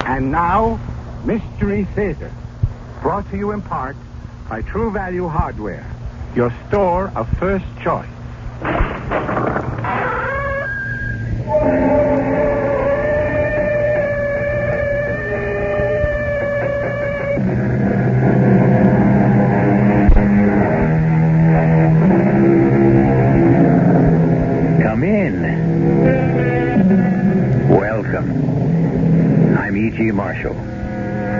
And now, Mystery Theater. Brought to you in part by True Value Hardware, your store of first choice. Come in. Welcome. I'm E.G. Marshall.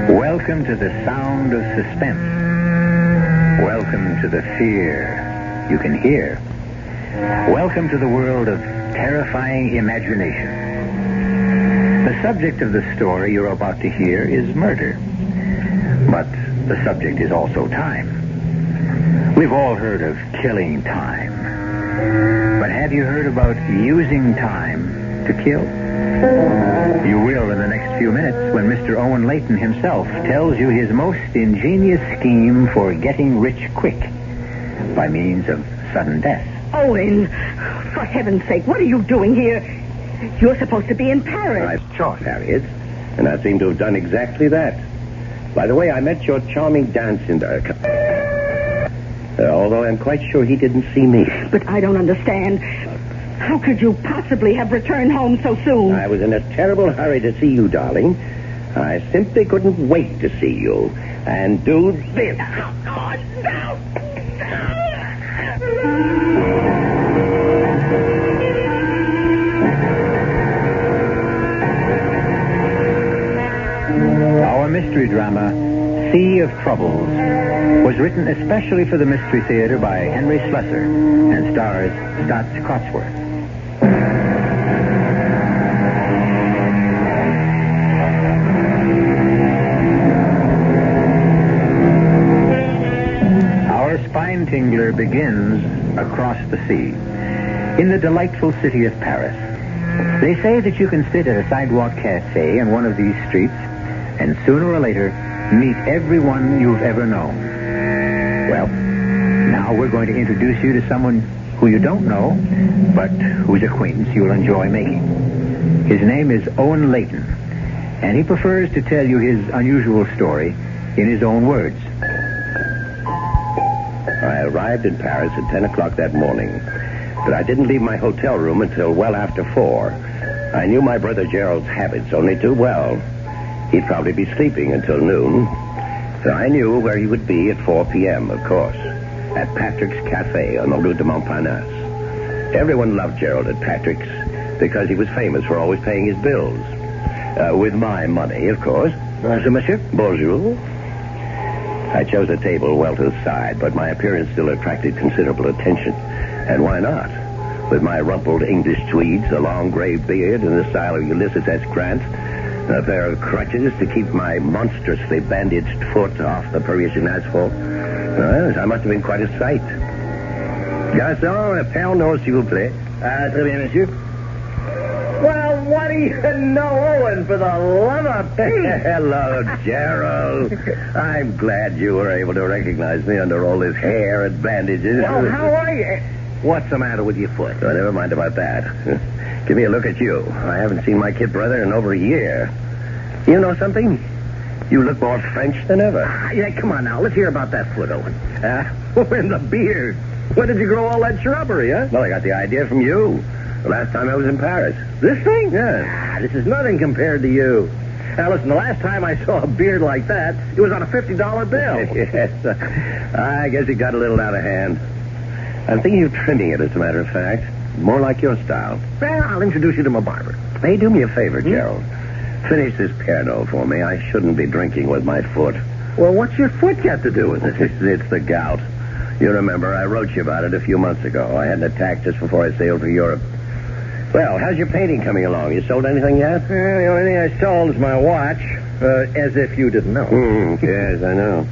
Welcome to the sound of suspense. Welcome to the fear you can hear. Welcome to the world of terrifying imagination. The subject of the story you're about to hear is murder. But the subject is also time. We've all heard of killing time. But have you heard about using time to kill? You will in the next few minutes when Mr. Owen Layton himself tells you his most ingenious scheme for getting rich quick by means of sudden death. Owen, for heaven's sake, what are you doing here? You're supposed to be in Paris. I've shot Harriet, and I seem to have done exactly that. By the way, I met your charming dance in although I'm quite sure he didn't see me. But I don't understand. How could you possibly have returned home so soon? I was in a terrible hurry to see you, darling. I simply couldn't wait to see you and do this. Oh, no. Our mystery drama, Sea of Troubles, was written especially for the Mystery Theater by Henry Slessor and stars Stotts Cotsworth. Our spine tingler begins across the sea, in the delightful city of Paris. They say that you can sit at a sidewalk cafe in one of these streets and sooner or later meet everyone you've ever known. Well, now we're going to introduce you to someone who you don't know, but whose acquaintance you'll enjoy making. His name is Owen Layton, and he prefers to tell you his unusual story in his own words. I arrived in Paris at 10 o'clock that morning, but I didn't leave my hotel room until well after 4. I knew my brother Gerald's habits only too well. He'd probably be sleeping until noon. So I knew where he would be at 4 p.m., of course, at Patrick's Cafe on the Rue de Montparnasse. Everyone loved Gerald at Patrick's because he was famous for always paying his bills. With my money, of course. Bonjour, monsieur. Bonjour. I chose a table well to the side, but my appearance still attracted considerable attention. And why not? With my rumpled English tweeds, a long gray beard in the style of Ulysses S. Grant, a pair of crutches to keep my monstrously bandaged foot off the Parisian asphalt. Well, I must have been quite a sight. Garçon, a pain d'eau, s'il vous plaît. Très bien, monsieur. Well, what do you know, Owen, for the love of Pete? Hello, Gerald. I'm glad you were able to recognize me under all this hair and bandages. Well, how are you? What's the matter with your foot? Oh, never mind about that. Give me a look at you. I haven't seen my kid brother in over a year. You know something? You look more French than ever. Yeah, come on now. Let's hear about that foot, Owen. And the beard. When did you grow all that shrubbery, huh? Well, I got the idea from you. The last time I was in Paris. This thing? Yeah. This is nothing compared to you. Now, listen, the last time I saw a beard like that, it was on a $50 bill. Yes. I guess it got a little out of hand. I'm thinking of trimming it, as a matter of fact. More like your style. Well, I'll introduce you to my barber. Hey, do me a favor, Gerald. Finish this Pernod for me. I shouldn't be drinking with my foot. Well, what's your foot got to do with it? It's the gout. You remember, I wrote you about it a few months ago. I had an attack just before I sailed for Europe. Well, how's your painting coming along? You sold anything yet? The only thing I sold is my watch. As if you didn't know. Yes, I know.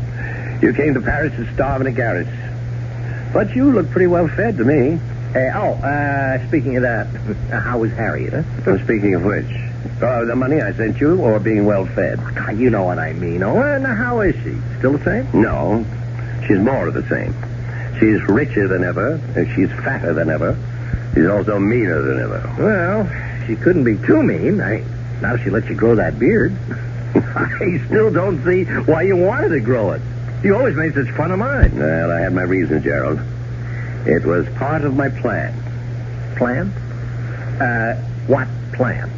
You came to Paris to starve in a garret. But you look pretty well fed to me. Speaking of that, how was Harriet, huh? Speaking of which? The money I sent you, or being well fed? You know what I mean, Owen. How is she? Still the same? No. She's more of the same. She's richer than ever. She's fatter than ever. She's also meaner than ever. Well, she couldn't be too mean. Now she let you grow that beard. I still don't see why you wanted to grow it. You always made such fun of mine. Well, I had my reasons, Gerald. It was part of my plan. Plan? What plan?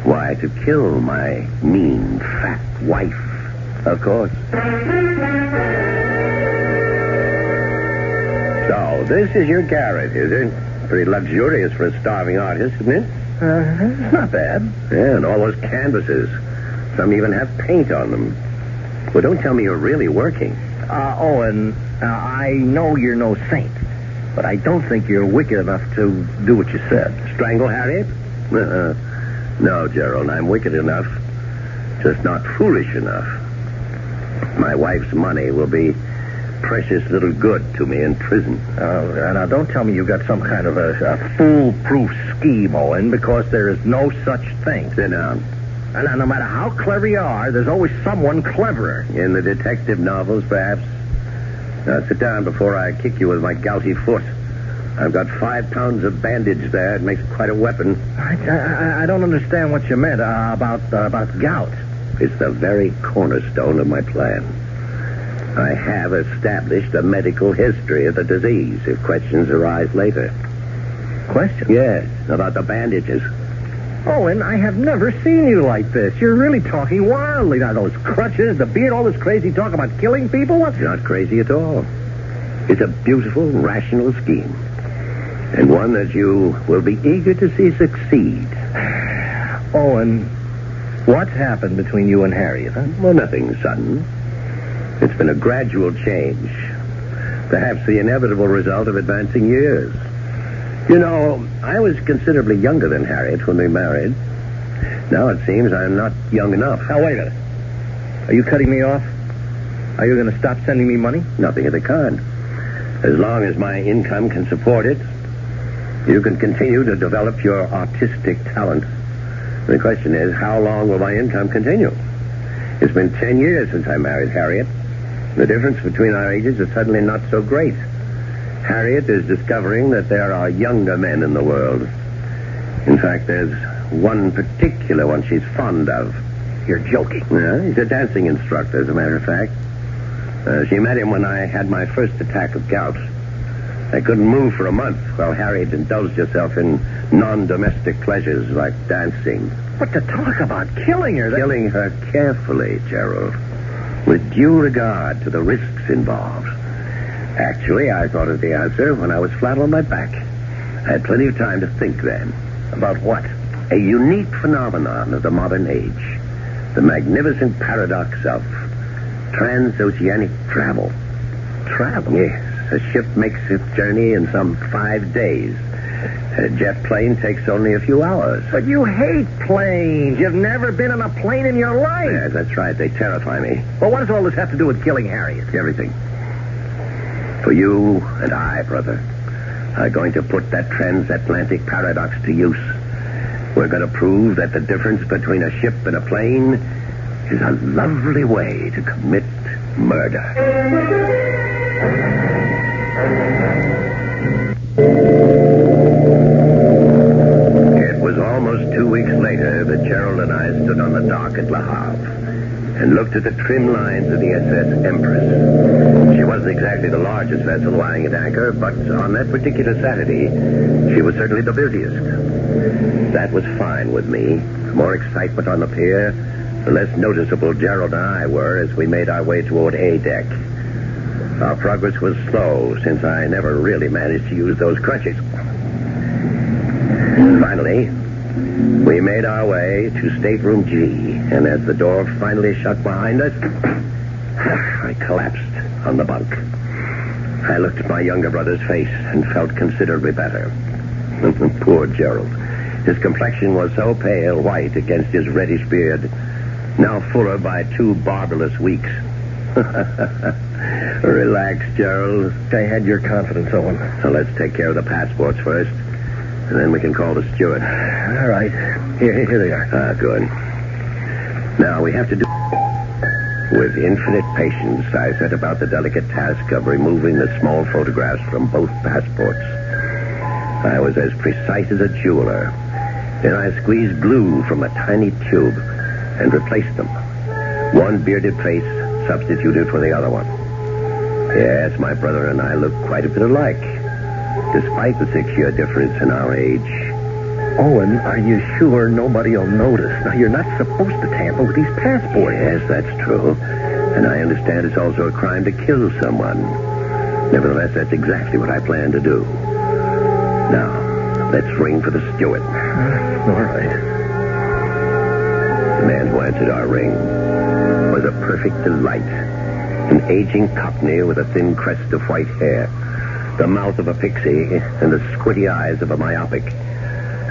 Why, to kill my mean, fat wife, of course. So, this is your garret, is it? Pretty luxurious for a starving artist, isn't it? It's not bad. Yeah, and all those canvases. Some even have paint on them. Well, don't tell me you're really working. Owen, I know you're no saint, but I don't think you're wicked enough to do what you said. Strangle Harriet? No, Gerald, I'm wicked enough, just not foolish enough. My wife's money will be precious little good to me in prison. Now, don't tell me you've got some kind of a foolproof scheme, Owen, because there is no such thing. Sit down. And no matter how clever you are, there's always someone cleverer. In the detective novels, perhaps? Now, sit down before I kick you with my gouty foot. I've got 5 pounds of bandage there. It makes quite a weapon. I don't understand what you meant about gout. It's the very cornerstone of my plan. I have established a medical history of the disease if questions arise later. Questions? Yes, about the bandages. Owen, I have never seen you like this. You're really talking wildly. Now, those crutches, the beard, all this crazy talk about killing people? What's... Not crazy at all. It's a beautiful, rational scheme. And one that you will be eager to see succeed. Owen, what's happened between you and Harriet, huh? Well, nothing sudden. It's been a gradual change. Perhaps the inevitable result of advancing years. You know, I was considerably younger than Harriet when we married. Now it seems I'm not young enough. Now, wait a minute. Are you cutting me off? Are you going to stop sending me money? Nothing of the kind. As long as my income can support it, you can continue to develop your artistic talent. The question is, how long will my income continue? It's been 10 years since I married Harriet. The difference between our ages is suddenly not so great. Harriet is discovering that there are younger men in the world. In fact, there's one particular one she's fond of. You're joking. Yeah, he's a dancing instructor, as a matter of fact. She met him when I had my first attack of gout. I couldn't move for a month while Harriet indulged herself in non-domestic pleasures like dancing. But to talk about killing her... Killing her carefully, Gerald, with due regard to the risks involved. Actually, I thought of the answer when I was flat on my back. I had plenty of time to think then. About what? A unique phenomenon of the modern age. The magnificent paradox of transoceanic travel. Travel? Yes. A ship makes its journey in some 5 days. A jet plane takes only a few hours. But you hate planes. You've never been on a plane in your life. Yes, that's right. They terrify me. Well, what does all this have to do with killing Harriet? Everything. For you and I, brother, are going to put that transatlantic paradox to use. We're going to prove that the difference between a ship and a plane is a lovely way to commit murder. It was almost 2 weeks later that Gerald and I stood on the dock at Le Havre and looked at the trim lines of the SS Empress. She wasn't exactly the largest vessel lying at anchor, but on that particular Saturday, she was certainly the busiest. That was fine with me. The more excitement on the pier, the less noticeable Gerald and I were as we made our way toward A deck. Our progress was slow, since I never really managed to use those crutches. Finally, we made our way to stateroom G, and as the door finally shut behind us, I collapsed on the bunk. I looked at my younger brother's face and felt considerably better. Poor Gerald. His complexion was so pale white against his reddish beard, now fuller by 2 barbarous weeks. Relax, Gerald. I had your confidence, Owen. So let's take care of the passports first, and then we can call the steward. All right. Here they are. Good. Now, we have to do... With infinite patience, I set about the delicate task of removing the small photographs from both passports. I was as precise as a jeweler. Then I squeezed glue from a tiny tube and replaced them. One bearded face substituted for the other one. Yes, my brother and I look quite a bit alike, despite the 6-year difference in our age. Owen, are you sure nobody will notice? Now, you're not supposed to tamper with these passports. Yes, that's true. And I understand it's also a crime to kill someone. Nevertheless, that's exactly what I plan to do. Now, let's ring for the steward. All right. The man who answered our ring was a perfect delight. An aging cockney with a thin crest of white hair, the mouth of a pixie, and the squinty eyes of a myopic.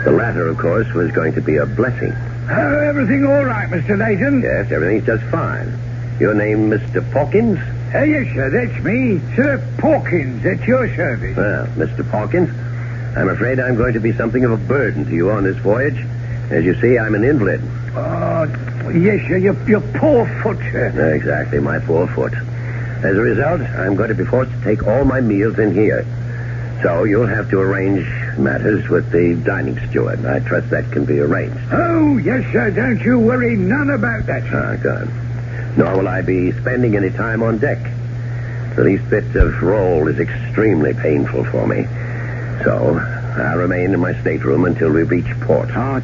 The latter, of course, was going to be a blessing. Everything all right, Mr. Leighton? Yes, everything's just fine. Your name, Mr. Pawkins? Yes, sir, that's me. Sir Pawkins, at your service. Well, Mr. Pawkins, I'm afraid I'm going to be something of a burden to you on this voyage. As you see, I'm an invalid. Oh, yes, sir, your poor foot, sir. Exactly, my poor foot. As a result, I'm going to be forced to take all my meals in here. So you'll have to arrange matters with the dining steward. I trust that can be arranged. Oh, yes, sir, don't you worry none about that, sir. Good. Nor will I be spending any time on deck. The least bit of roll is extremely painful for me. So I'll remain in my stateroom until we reach port. Oh,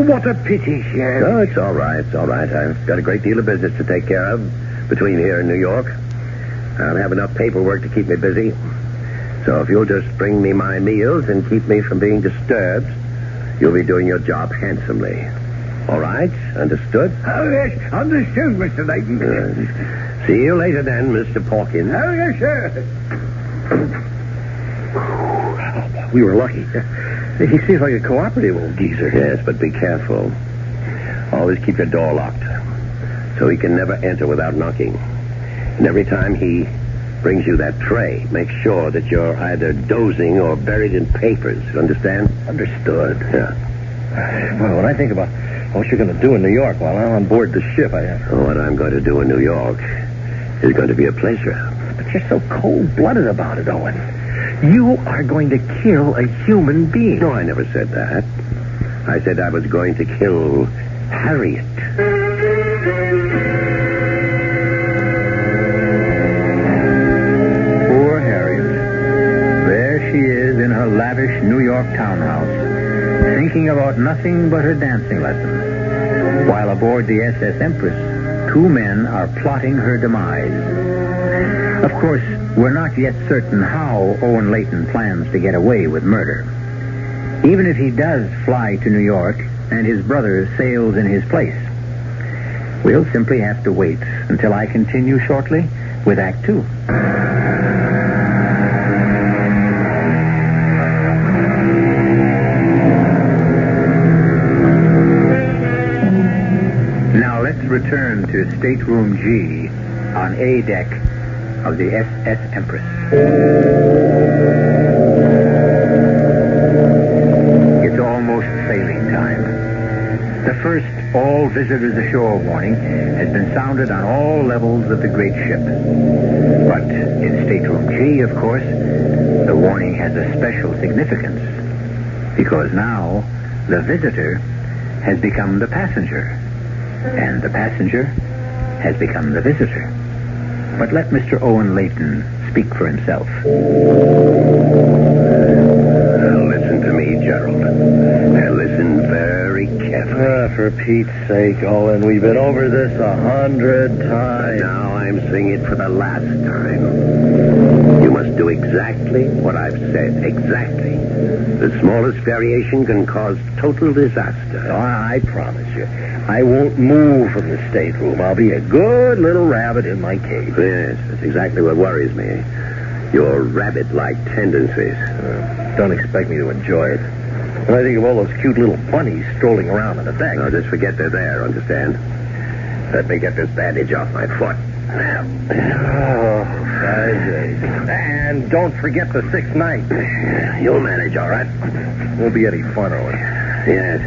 what a pity, sir. Oh, it's all right, it's all right. I've got a great deal of business to take care of between here and New York. I'll have enough paperwork to keep me busy. So if you'll just bring me my meals and keep me from being disturbed, you'll be doing your job handsomely. All right? Understood? Oh, yes, understood, Mr. Leighton. See you later then, Mr. Pawkins. Oh, yes, sir. We were lucky. He seems like a cooperative old geezer. Yes, but be careful. Always keep your door locked, so he can never enter without knocking. And every time he brings you that tray, make sure that you're either dozing or buried in papers. Understand? Understood. Yeah. Well, when I think about what you're going to do in New York while I'm on board the ship, What I'm going to do in New York is going to be a pleasure. But you're so cold-blooded about it, Owen. You are going to kill a human being. No, I never said that. I said I was going to kill Harriet. Poor Harriet. There she is in her lavish New York townhouse, thinking about nothing but her dancing lessons, while aboard the SS Empress, 2 men are plotting her demise. Of course, we're not yet certain how Owen Leighton plans to get away with murder. Even if he does fly to New York and his brother sails in his place, we'll simply have to wait until I continue shortly with Act 2. Now let's return to Stateroom G on A deck of the SS Empress. It's almost sailing time. The first all visitors ashore warning has been sounded on all levels of the great ship. But in Stateroom G, of course, the warning has a special significance, because now the visitor has become the passenger, and the passenger has become the visitor. But let Mr. Owen Leighton speak for himself. Listen to me, Gerald. And listen very carefully. For Pete's sake, Owen, we've been over this 100 times. Now I'm saying it for the last time. You must do exactly what I've said. Exactly. The smallest variation can cause total disaster. Oh, I promise you. I won't move from the stateroom. I'll be a good little rabbit in my cage. Yes, that's exactly what worries me. Your rabbit-like tendencies. Don't expect me to enjoy it. When I think of all those cute little bunnies strolling around on the deck. No, just forget they're there, understand? Let me get this bandage off my foot. Oh, and don't forget the 6th night. You'll manage, all right? Won't be any fun, Owen. Yes.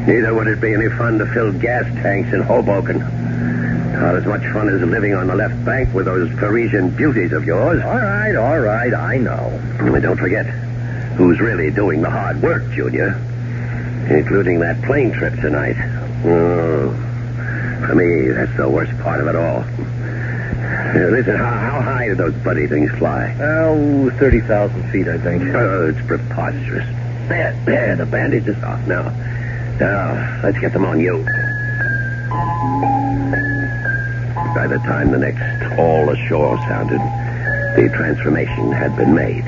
Neither would it be any fun to fill gas tanks in Hoboken. Not as much fun as living on the left bank with those Parisian beauties of yours. All right, I know. And don't forget who's really doing the hard work, Junior. Including that plane trip tonight. Oh, To me, that's the worst part of it all. Listen, how high do those bloody things fly? Oh, 30,000 feet, I think. Oh, it's preposterous. There, the bandage is off now. Now, let's get them on you. By the time the next all ashore sounded, the transformation had been made.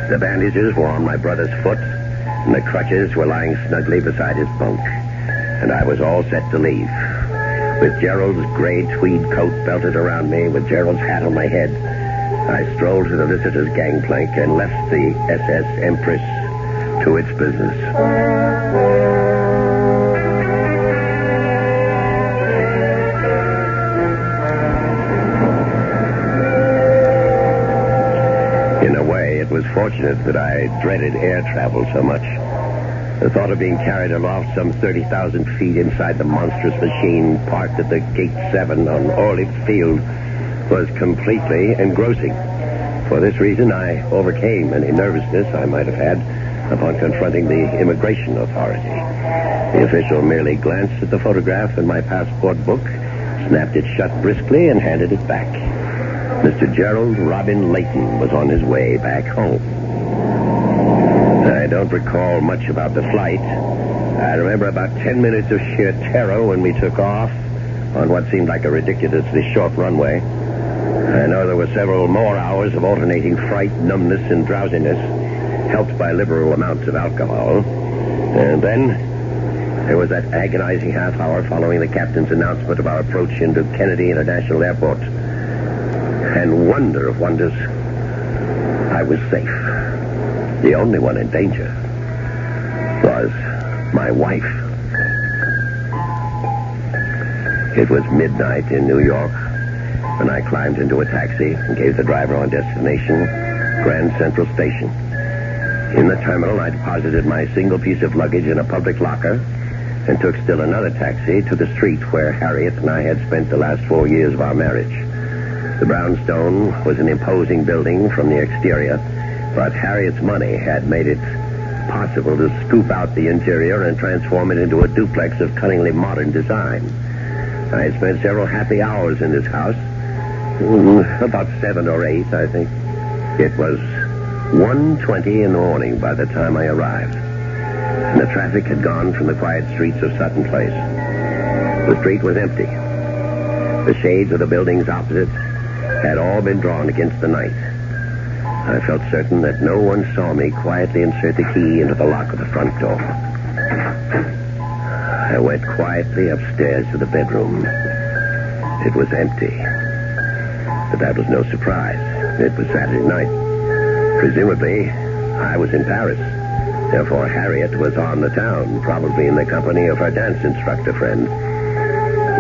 The bandages were on my brother's foot, and the crutches were lying snugly beside his bunk. And I was all set to leave. With Gerald's gray tweed coat belted around me, with Gerald's hat on my head, I strolled to the visitor's gangplank and left the SS Empress to its business. In a way, it was fortunate that I dreaded air travel so much. The thought of being carried aloft some 30,000 feet inside the monstrous machine parked at the Gate 7 on Olive Field was completely engrossing. For this reason, I overcame any nervousness I might have had upon confronting the immigration authority. The official merely glanced at the photograph in my passport book, snapped it shut briskly, and handed it back. Mr. Gerald Robin Layton was on his way back home. I don't recall much about the flight. I remember about 10 minutes of sheer terror when we took off on what seemed like a ridiculously short runway. I know there were several more hours of alternating fright, numbness, and drowsiness, helped by liberal amounts of alcohol. And then there was that agonizing half hour following the captain's announcement of our approach into Kennedy International Airport. And wonder of wonders, I was safe. The only one in danger was my wife. It was midnight in New York when I climbed into a taxi and gave the driver on destination, Grand Central Station. In the terminal, I deposited my single piece of luggage in a public locker and took still another taxi to the street where Harriet and I had spent the last 4 years of our marriage. The brownstone was an imposing building from the exterior, but Harriet's money had made it possible to scoop out the interior and transform it into a duplex of cunningly modern design. I had spent several happy hours in this house, about 7 or 8, I think. It was 1:20 in the morning by the time I arrived, and the traffic had gone from the quiet streets of Sutton Place. The street was empty. The shades of the buildings opposite had all been drawn against the night. I felt certain that no one saw me quietly insert the key into the lock of the front door. I went quietly upstairs to the bedroom. It was empty. But that was no surprise. It was Saturday night. Presumably, I was in Paris. Therefore, Harriet was on the town, probably in the company of her dance instructor friend.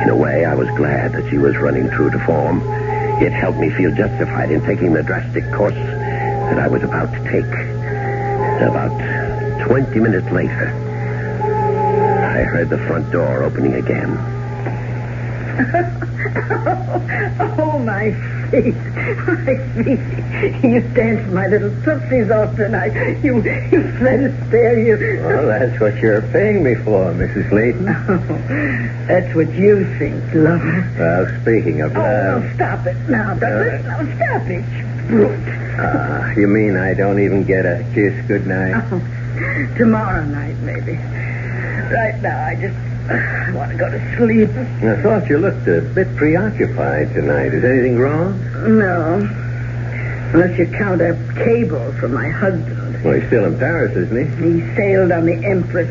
In a way, I was glad that she was running true to form. It helped me feel justified in taking the drastic course that I was about to take. About 20 minutes later, I heard the front door opening again. Oh, my feet. My feet. You danced my little tootsies off tonight. You fled a stair, you... Well, that's what you're paying me for, Mrs. Layton. Oh, that's what you think, lover. Well, speaking of love... Oh, stop it now, Douglas. Now, stop it, brute. You mean I don't even get a kiss goodnight? Oh, tomorrow night, maybe. Right now, I want to go to sleep. I thought you looked a bit preoccupied tonight. Is anything wrong? No. Unless you count a cable from my husband. Well, he's still in Paris, isn't he? He sailed on the Empress.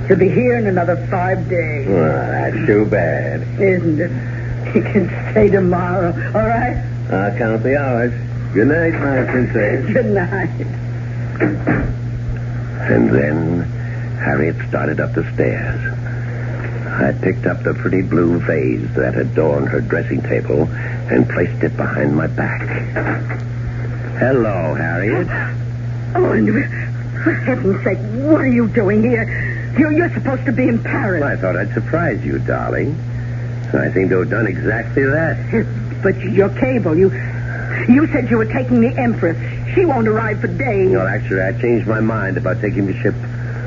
He'll be here in another 5 days. Well, that's too bad. Isn't it? He can stay tomorrow, all right? I'll count the hours. Good night, my princess. Good night. And then Harriet started up the stairs. I picked up the pretty blue vase that adorned her dressing table and placed it behind my back. Hello, Harriet. Oh, and for heaven's sake, what are you doing here? You're supposed to be in Paris. Well, I thought I'd surprise you, darling. I seem to have done exactly that. But your cable, you said you were taking the Empress. She won't arrive for days. Well, actually, I changed my mind about taking the ship.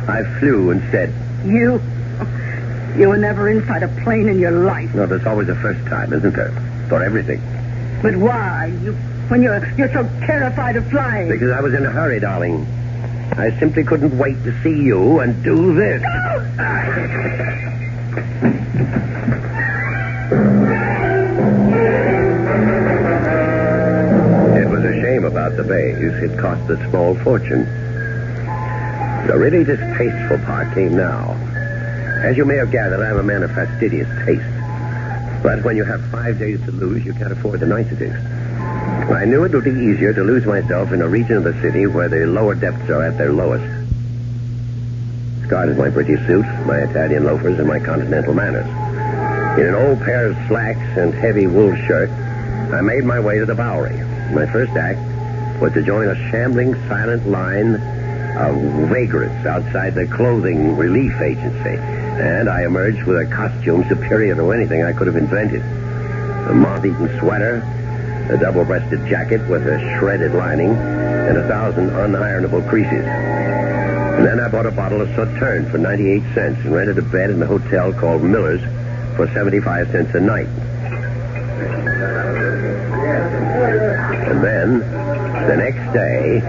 I flew instead. You? You were never inside a plane in your life. No, there's always a first time, isn't there? For everything. But why? When you're so terrified of flying. Because I was in a hurry, darling. I simply couldn't wait to see you and do this. It was a shame about the bays. It cost a small fortune. The really distasteful part came now. As you may have gathered, I'm a man of fastidious taste. But when you have 5 days to lose, you can't afford the niceties. I knew it would be easier to lose myself in a region of the city where the lower depths are at their lowest. Discarded my British suit, my Italian loafers, and my continental manners. In an old pair of slacks and heavy wool shirt, I made my way to the Bowery. My first act was to join a shambling, silent line of vagrants outside the clothing relief agency. And I emerged with a costume superior to anything I could have invented. A moth-eaten sweater, a double-breasted jacket with a shredded lining, and 1,000 unironable creases. And then I bought a bottle of Sauterne for 98 cents and rented a bed in a hotel called Miller's for 75 cents a night. And then, the next day,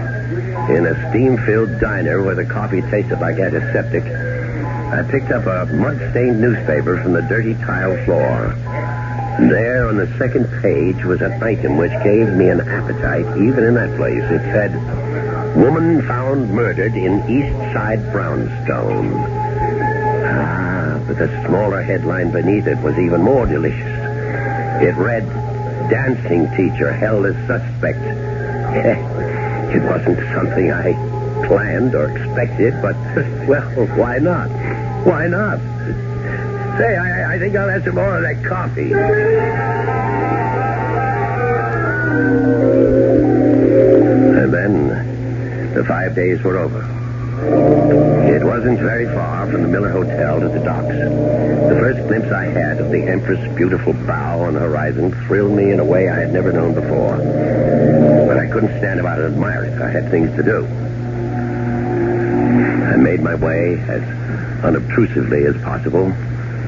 in a steam-filled diner where the coffee tasted like antiseptic, I picked up a mud-stained newspaper from the dirty tile floor. And there on the second page was an item which gave me an appetite even in that place. It said, "Woman found murdered in East Side Brownstone." But the smaller headline beneath it was even more delicious. It read, "Dancing teacher held as suspect." It wasn't something I planned or expected, but, well, why not? Why not? Say, I think I'll have some more of that coffee. And then the 5 days were over. It wasn't very far from the Miller Hotel to the docks. The first glimpse I had of the Empress' beautiful bow on the horizon thrilled me in a way I had never known before. But I couldn't stand about and admire it. I had things to do. I made my way as unobtrusively as possible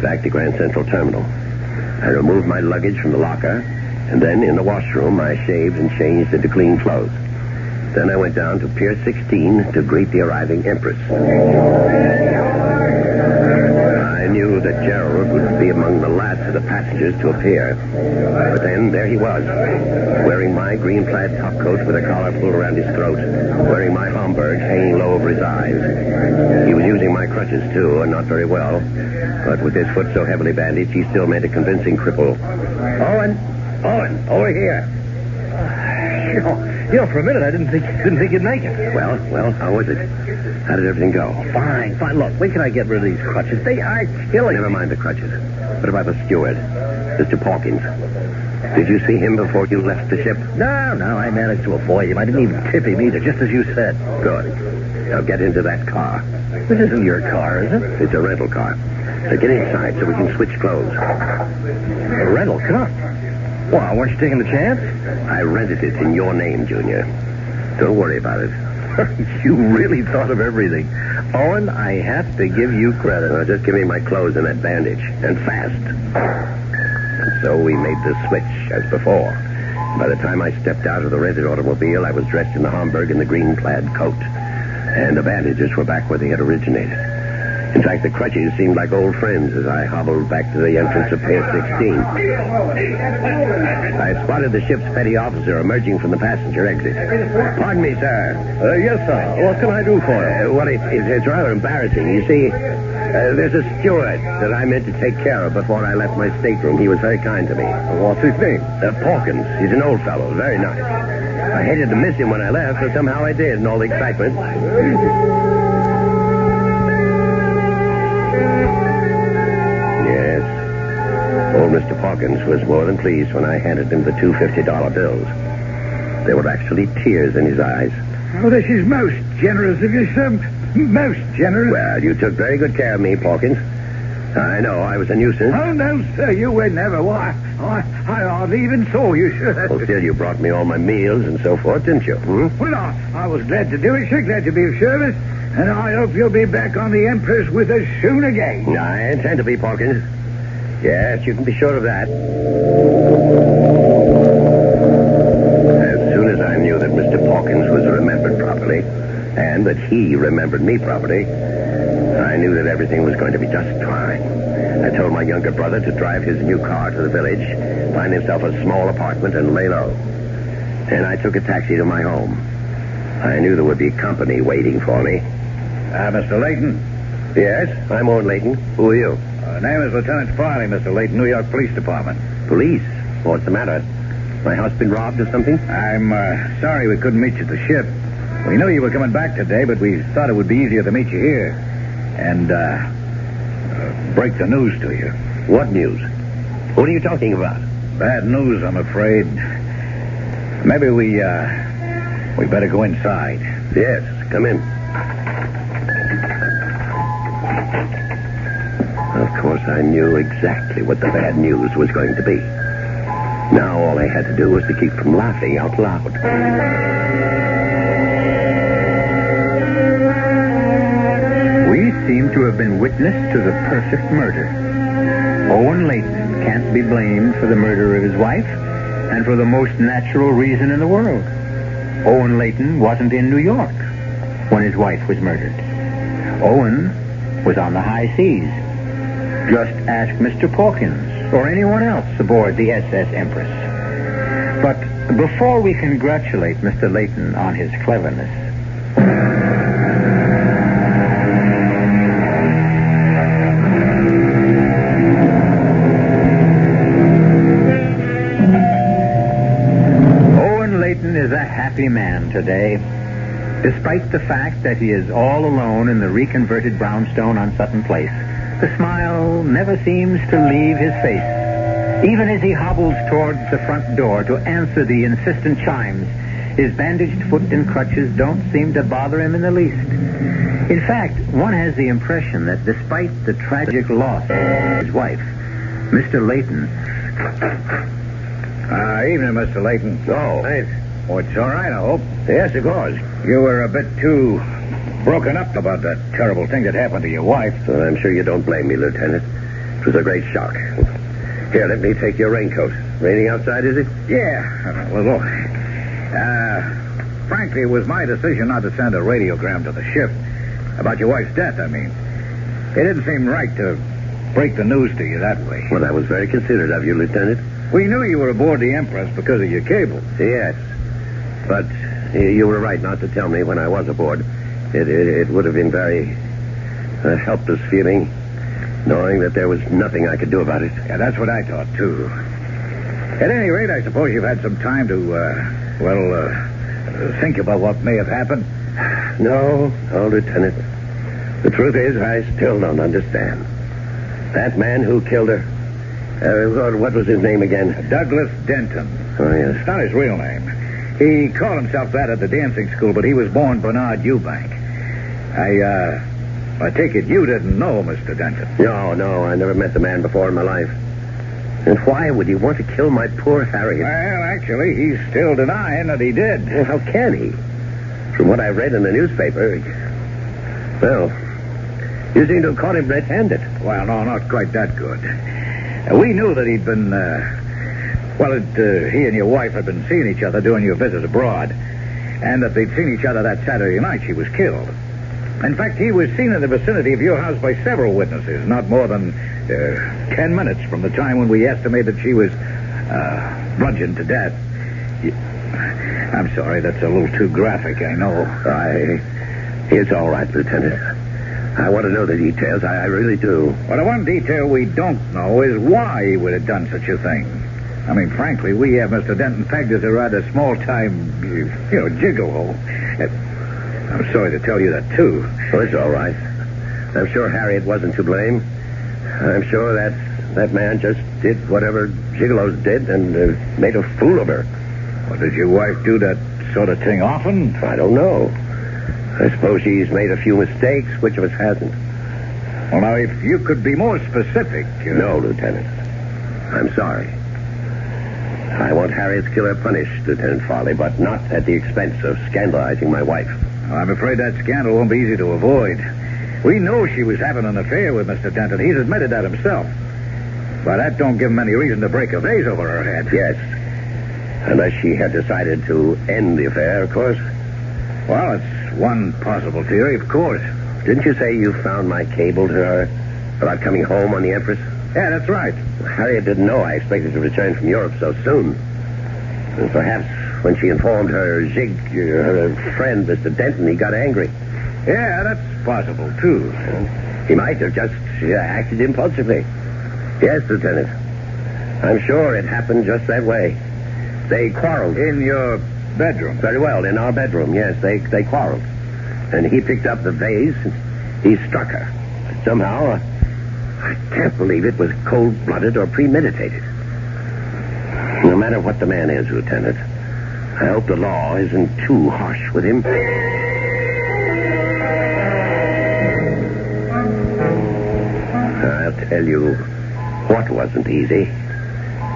back to Grand Central Terminal. I removed my luggage from the locker, and then in the washroom I shaved and changed into clean clothes. Then I went down to Pier 16 to greet the arriving Empress. I knew that Gerald would be among the last of the passengers to appear. But then there he was, wearing my green plaid topcoat with a collar pulled around his throat, wearing my Homburg hanging low over his eyes. He was using my crutches, too, and not very well. But with his foot so heavily bandaged, he still made a convincing cripple. Owen, over here. You know, for a minute I didn't think you'd make it. Well, how was it? How did everything go? Fine. Look, when can I get rid of these crutches? They are killing. Never mind the crutches. What about the steward, Mr. Pawkins? Did you see him before you left the ship? No, I managed to avoid him. I didn't even tip him either, just as you said. Good. Now get into that car. This isn't your car, is it? It's a rental car. So get inside so we can switch clothes. A rental car? Well, weren't you taking the chance? I rented it in your name, Junior. Don't worry about it. You really thought of everything. Owen, I have to give you credit. Just give me my clothes and that bandage. And fast. And so we made the switch, as before. By the time I stepped out of the rented automobile, I was dressed in the Homburg and the green plaid coat. And the bandages were back where they had originated. In fact, the crutches seemed like old friends as I hobbled back to the entrance of Pier 16. I spotted the ship's petty officer emerging from the passenger exit. Pardon me, sir. Yes, sir. What can I do for you? Well, it's rather embarrassing. You see, there's a steward that I meant to take care of before I left my stateroom. He was very kind to me. What's his name? Pawkins. He's an old fellow. Very nice. I hated to miss him when I left, but somehow I did in all the excitement. Old Mr. Pawkins was more than pleased when I handed him the two $50 bills. There were actually tears in his eyes. Oh, this is most generous of you, sir. Most generous. Well, you took very good care of me, Pawkins. I know I was a nuisance. Oh, no, sir, you were never. Why, I hardly even saw you, sir. Well, still, you brought me all my meals and so forth, didn't you? Well, I was glad to do it, sir. Glad to be of service. And I hope you'll be back on the Empress with us soon again. I intend to be, Pawkins. Yes, you can be sure of that. As soon as I knew that Mr. Pawkins was remembered properly, and that he remembered me properly, I knew that everything was going to be just fine. I told my younger brother to drive his new car to the village, find himself a small apartment, and lay low. And I took a taxi to my home. I knew there would be company waiting for me. Mr. Layton. Yes, I'm Owen Layton. Who are you? Name is Lieutenant Farley, Mr. Layton, New York Police Department. Police? What's the matter? My house been robbed or something? I'm sorry we couldn't meet you at the ship. We knew you were coming back today, but we thought it would be easier to meet you here and break the news to you. What news? What are you talking about? Bad news, I'm afraid. Maybe we better go inside. Yes, come in. Of course, I knew exactly what the bad news was going to be. Now all I had to do was to keep from laughing out loud. We seem to have been witness to the perfect murder. Owen Layton can't be blamed for the murder of his wife, and for the most natural reason in the world. Owen Layton wasn't in New York when his wife was murdered. Owen was on the high seas. Just ask Mr. Pawkins or anyone else aboard the SS Empress. But before we congratulate Mr. Layton on his cleverness, Owen Layton is a happy man today, despite the fact that he is all alone in the reconverted brownstone on Sutton Place. The smile never seems to leave his face. Even as he hobbles towards the front door to answer the insistent chimes, his bandaged foot and crutches don't seem to bother him in the least. In fact, one has the impression that despite the tragic loss of his wife, Mr. Layton... Evening, Mr. Layton. Oh, hey. Oh, it's all right, I hope. Yes, of course. You were a bit too broken up about that terrible thing that happened to your wife. Well, I'm sure you don't blame me, Lieutenant. It was a great shock. Here, let me take your raincoat. Raining outside, is it? Yeah, a little. Frankly, it was my decision not to send a radiogram to the ship. About your wife's death, I mean. It didn't seem right to break the news to you that way. Well, that was very considerate of you, Lieutenant. We knew you were aboard the Empress because of your cable. Yes. But you were right not to tell me when I was aboard. It would have been very helpless feeling, knowing that there was nothing I could do about it. Yeah, that's what I thought, too. At any rate, I suppose you've had some time to, think about what may have happened. No, Lieutenant. The truth is, I still don't understand. That man who killed her, what was his name again? Douglas Denton. Oh, yes. It's not his real name. He called himself that at the dancing school, but he was born Bernard Eubank. I take it you didn't know Mr. Denton. No, I never met the man before in my life. And why would he want to kill my poor Harriet? Well, actually, he's still denying that he did. Well, how can he? From what I read in the newspaper, well, you seem to have caught him red-handed. Well, no, not quite that good. We knew that he'd been, he and your wife had been seeing each other during your visit abroad, and that they'd seen each other that Saturday night she was killed. In fact, he was seen in the vicinity of your house by several witnesses, not more than 10 minutes from the time when we estimated she was bludgeoned to death. I'm sorry, that's a little too graphic, I know. It's all right, Lieutenant. I want to know the details. I really do. Well, the one detail we don't know is why he would have done such a thing. I mean, frankly, we have Mr. Denton pegged as a rather small-time, gigolo. I'm sorry to tell you that, too. Well, it's all right. I'm sure Harriet wasn't to blame. I'm sure that man just did whatever gigolos did and made a fool of her. Well, did your wife do that sort of thing often? I don't know. I suppose she's made a few mistakes. Which of us hasn't? Well, now, if you could be more specific... No, Lieutenant. I'm sorry. I want Harriet's killer punished, Lieutenant Farley, but not at the expense of scandalizing my wife. I'm afraid that scandal won't be easy to avoid. We know she was having an affair with Mr. Denton. He's admitted that himself. But that don't give him any reason to break a vase over her head. Yes. Unless she had decided to end the affair, of course. Well, it's one possible theory, of course. Didn't you say you found my cable to her about coming home on the Empress? Yeah, that's right. Harriet didn't know I expected to return from Europe so soon. And perhaps when she informed her her friend, Mr. Denton, he got angry. Yeah, that's possible, too. He might have just acted impulsively. Yes, Lieutenant. I'm sure it happened just that way. They quarreled. In your bedroom? Very well, in our bedroom, yes. They quarreled. And he picked up the vase and he struck her. Somehow, I can't believe it was cold-blooded or premeditated. No matter what the man is, Lieutenant, I hope the law isn't too harsh with him. I'll tell you what wasn't easy.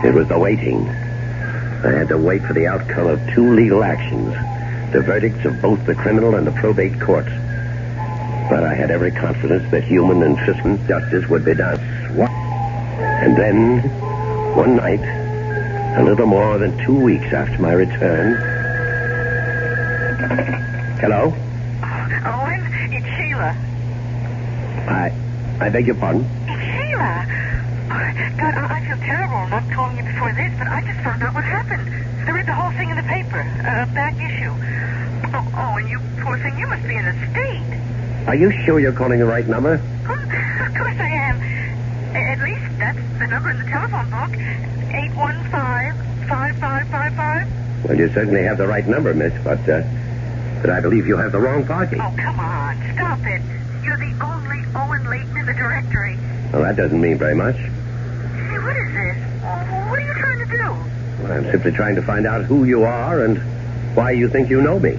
It was the waiting. I had to wait for the outcome of 2 legal actions, the verdicts of both the criminal and the probate courts. But I had every confidence that human and fiscal justice would be done. And then, one night, a little more than 2 weeks after my return... Hello? Owen, it's Sheila. I beg your pardon? It's Sheila. God, I feel terrible not calling you before this, but I just found out what happened. I read the whole thing in the paper, back issue. Oh, and you poor thing, you must be in a state. Are you sure you're calling the right number? Of course I am. At least that's the number in the telephone book. 815-5555. Well, you certainly have the right number, miss, but I believe you have the wrong party. Oh, come on. Stop it. You're the only Owen Leighton in the directory. Well, that doesn't mean very much. Hey, what is this? What are you trying to do? Well, I'm simply trying to find out who you are and why you think you know me.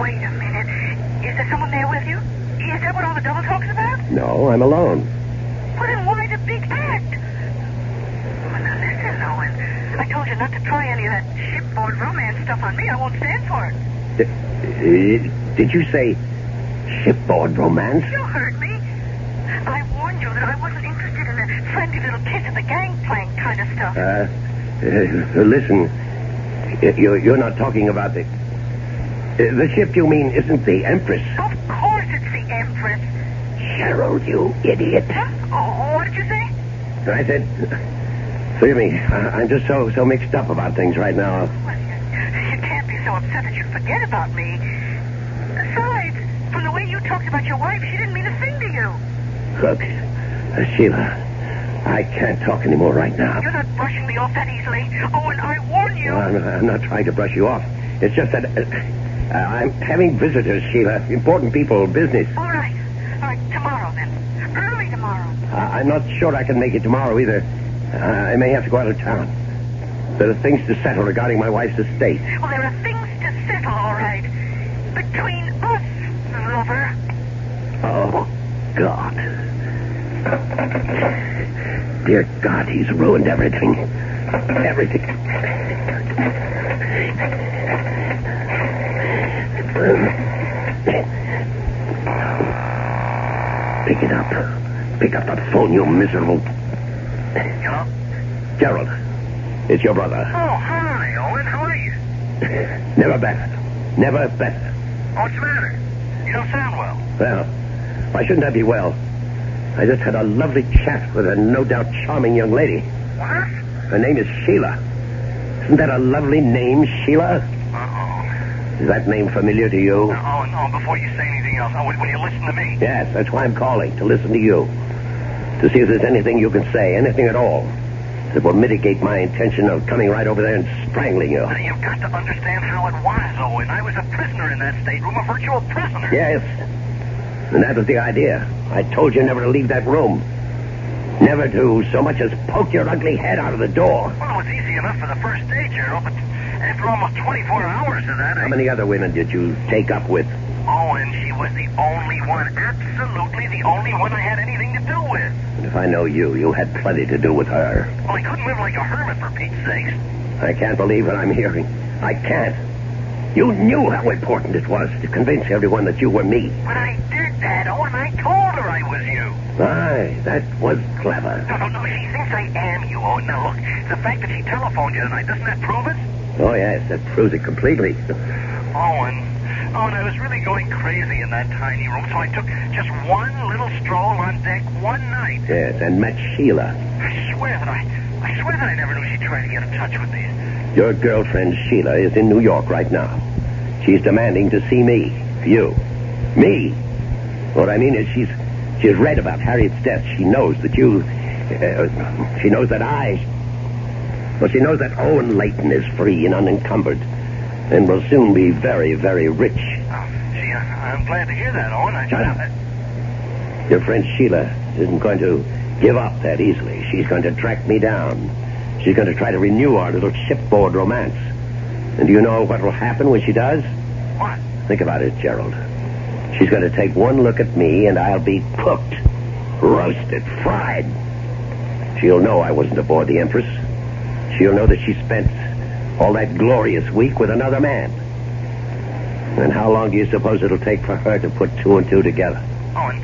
Wait a minute. Is there someone there with you? Is that what all the double talk's about? No, I'm alone. Well, then why the big act? Well, now listen, Owen. I told you not to try any of that shipboard romance stuff on me. I won't stand for it. Did you say shipboard romance? You heard me. I warned you that I wasn't interested in the friendly little kiss at the gangplank kind of stuff. Listen, you're not talking about the ship you mean isn't the Empress. Of course it's the Empress. Gerald, you idiot. Huh? Oh, what did you say? I said, forgive me, I'm just so mixed up about things right now. Well, you can't be so upset that you forget about me. Besides, from the way you talked about your wife, she didn't mean a thing to you. Look, Sheila, I can't talk anymore right now. You're not brushing me off that easily. Oh, and I warn you. I'm not trying to brush you off. It's just that I'm having visitors, Sheila. Important people, business. All right, tomorrow then. Early tomorrow. I'm not sure I can make it tomorrow either. I may have to go out of town. There are things to settle regarding my wife's estate. Well, there are things to settle, all right. Between us, lover. Oh, God. Dear God, he's ruined everything. Everything. Pick it up. Pick up that phone, you miserable... Hello? Gerald, it's your brother. Oh, hi, Owen. How are you? Never better. Never better. What's the matter? You don't sound well. Well, why shouldn't I be well? I just had a lovely chat with a no doubt charming young lady. What? Her name is Sheila. Isn't that a lovely name, Sheila? Uh-oh. Is that name familiar to you? Oh, no, before you say anything else, when you listen to me. Yes, that's why I'm calling, to listen to you. To see if there's anything you can say, anything at all, that will mitigate my intention of coming right over there and strangling you. You've got to understand how it was, Owen. I was a prisoner in that stateroom, a virtual prisoner. Yes. And that was the idea. I told you never to leave that room. Never to so much as poke your ugly head out of the door. Well, it was easy enough for the first day, Gerald, but after almost 24 hours of that, How many other women did you take up with? Oh, and she was the only one, absolutely the only one I had anything to do with. And if I know you had plenty to do with her. Well, I couldn't live like a hermit, for Pete's sakes. I can't believe what I'm hearing. I can't. You knew how important it was to convince everyone that you were me. But I did that, Owen. I told her I was you. Aye, that was clever. No, she thinks I am you, Owen. Now, look, the fact that she telephoned you tonight, doesn't that prove it? Oh, yes, that proves it completely. Owen, I was really going crazy in that tiny room, so I took just one little stroll on deck one night. Yes, and met Sheila. I swear that I never knew she'd try to get in touch with me. Your girlfriend Sheila is in New York right now. She's demanding to see me. You. Me. What I mean is she's read about Harriet's death. She knows that you... she knows that she knows that Owen Leighton is free and unencumbered and will soon be very, very rich. I'm glad to hear that, Owen. Shut up. Your friend Sheila isn't going to give up that easily. She's going to track me down. She's going to try to renew our little shipboard romance. And do you know what will happen when she does? What? Think about it, Gerald. She's going to take one look at me, and I'll be cooked, roasted, fried. She'll know I wasn't aboard the Empress. She'll know that she spent all that glorious week with another man. And how long do you suppose it'll take for her to put two and two together? Owen,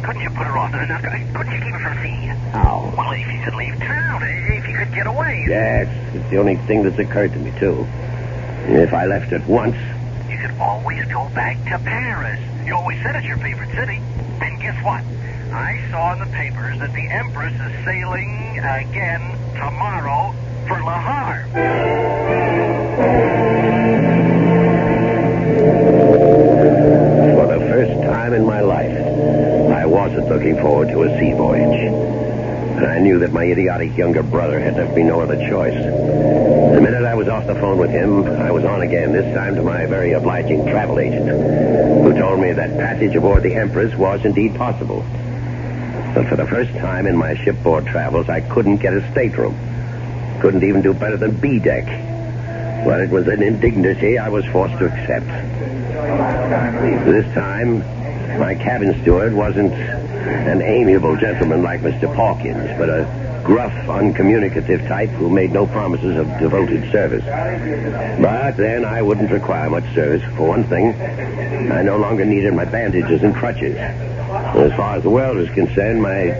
couldn't you put her off? Couldn't you keep her from seeing you? How? Well, if you could leave town, if you could get away. Yes, it's the only thing that's occurred to me, too. If I left at once... You could always go back to Paris. You always said it's your favorite city. And guess what? I saw in the papers that the Empress is sailing again tomorrow for Le Havre. For the first time in my life, I wasn't looking forward to a sea voyage. And I knew that my idiotic younger brother had left me no other choice. The minute I was off the phone with him, I was on again, this time to my very obliging travel agent, who told me that passage aboard the Empress was indeed possible. But for the first time in my shipboard travels, I couldn't get a stateroom. Couldn't even do better than B-deck. But it was an indignity I was forced to accept. This time, my cabin steward wasn't an amiable gentleman like Mr. Pawkins, but a gruff, uncommunicative type who made no promises of devoted service. But then I wouldn't require much service. For one thing, I no longer needed my bandages and crutches. As far as the world is concerned, my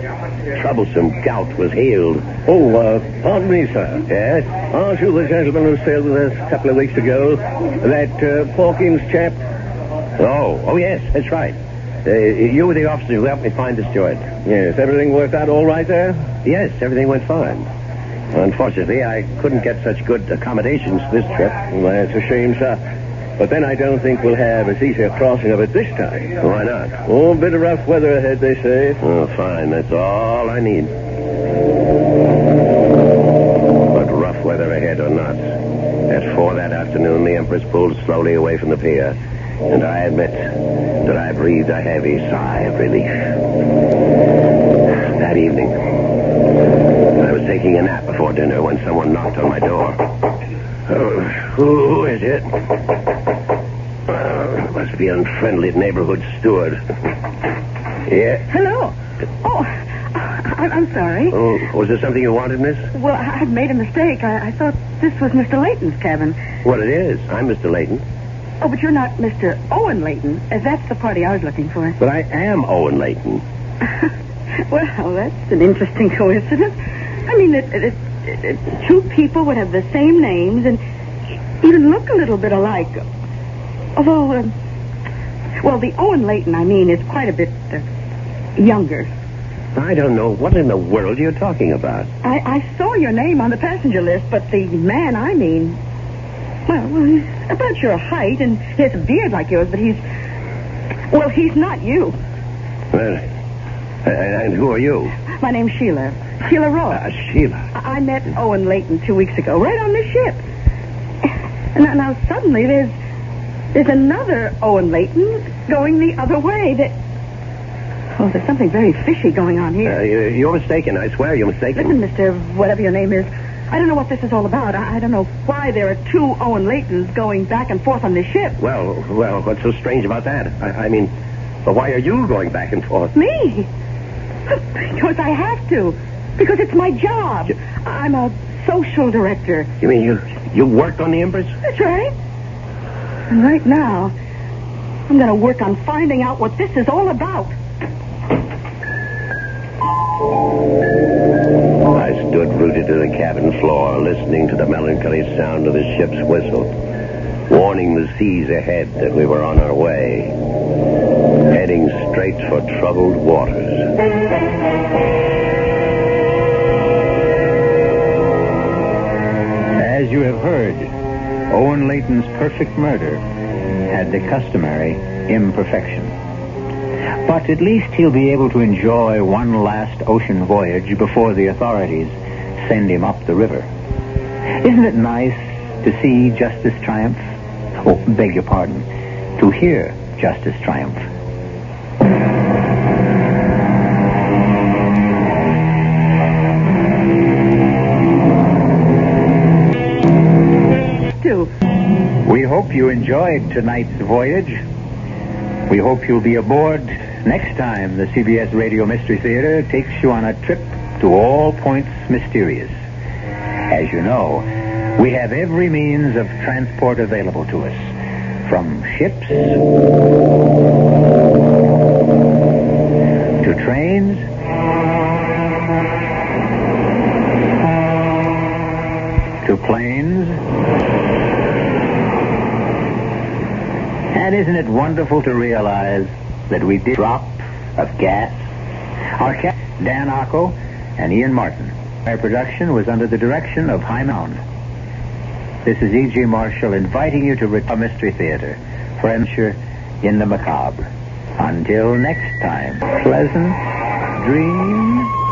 troublesome gout was healed. Oh, pardon me, sir. Yes? Aren't you the gentleman who sailed with us a couple of weeks ago? That Pawkins chap? Oh, yes, that's right. You were the officer who helped me find the steward. Yes, everything worked out all right there? Yes, everything went fine. Unfortunately, I couldn't get such good accommodations this trip. Well, that's a shame, sir. But then I don't think we'll have as easy a crossing of it this time. Why not? Oh, a bit of rough weather ahead, they say. Oh, fine. That's all I need. But rough weather ahead or not, at 4 that afternoon, the Empress pulled slowly away from the pier, and I admit that I breathed a heavy sigh of relief. That evening, I was taking a nap before dinner when someone knocked on my door. Oh, who is it? Must be an unfriendly neighborhood steward. Yeah? Hello. Oh, I'm sorry. Oh, was there something you wanted, miss? Well, I've made a mistake. I thought this was Mr. Leighton's cabin. What it is. I'm Mr. Leighton. Oh, but you're not Mr. Owen Leighton. That's the party I was looking for. But I am Owen Leighton. Well, that's an interesting coincidence. I mean, two people would have the same names and even look a little bit alike. Although, well, the Owen Leighton, I mean, is quite a bit younger. I don't know what in the world you're talking about. I saw your name on the passenger list, but the man I mean, well, he's about your height, and he has a beard like yours, but he's not you. Well, and who are you? My name's Sheila. Sheila Ross. Sheila. I met Owen Leighton 2 weeks ago, right on the ship. Now suddenly there's another Owen Leighton going the other way. There's something very fishy going on here. You're mistaken. I swear you're mistaken. Listen, Mr. Whatever your name is, I don't know what this is all about. I don't know why there are two Owen Leightons going back and forth on this ship. Well, what's so strange about that? I mean, but why are you going back and forth? Me? Because I have to. Because it's my job. I'm a social director. You mean you worked on the Empress? That's right. And right now, I'm going to work on finding out what this is all about. I stood rooted to the cabin floor, listening to the melancholy sound of the ship's whistle, warning the seas ahead that we were on our way, heading straight for troubled waters. As you have heard, Owen Layton's perfect murder had the customary imperfection. But at least he'll be able to enjoy one last ocean voyage before the authorities send him up the river. Isn't it nice to see justice triumph? Oh, beg your pardon, to hear justice triumph. We hope you enjoyed tonight's voyage. We hope you'll be aboard next time the CBS Radio Mystery Theater takes you on a trip to all points mysterious. As you know, we have every means of transport available to us, from ships to trains to planes. And isn't it wonderful to realize that we did drop of gas? Our cast, Dan Arco and Ian Martin. Our production was under the direction of Himan Brown. This is E.G. Marshall inviting you to return to Mystery Theater for adventure in the macabre. Until next time, pleasant dreams.